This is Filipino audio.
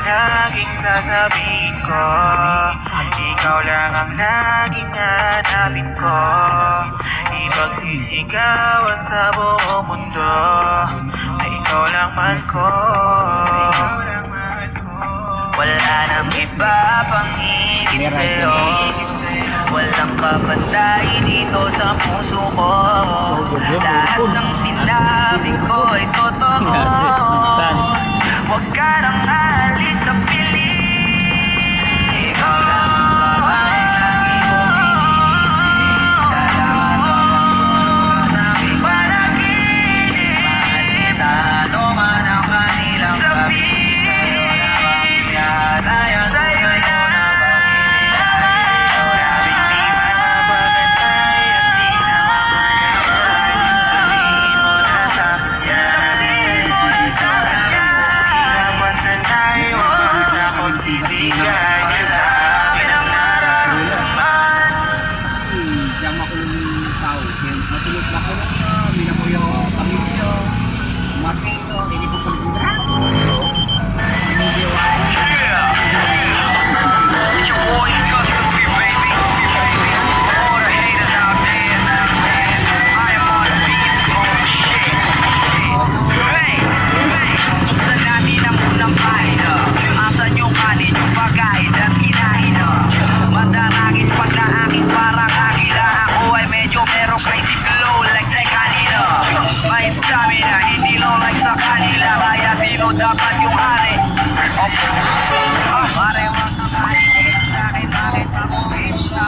laging sasabihin ko, ikaw lang ang laging hanapin ko. Ipagsisigawan sa buong mundo na ikaw lang man ko. Wala nang iba pang higit sa'yo, walang kapantay dito sa puso ko. Lahat ng sinabi ko ay totoo. Huwag ka nang aalis sa piling. Ikaw lang ang babae lagi kong inisip. Dalawasan ang aking panaginip. Talo man ang kanilang sabihin. Sa'yo na ibigay sa akin ang nararamdaman. Kasi diyan makulong tao. Matulog na ko lang na, mina ko yung pamilya, makito, hindi ko pag-drugs. Pamilya wala. Dapat yung hari. Pare, mga kapatid, sa akin, bakit ako sa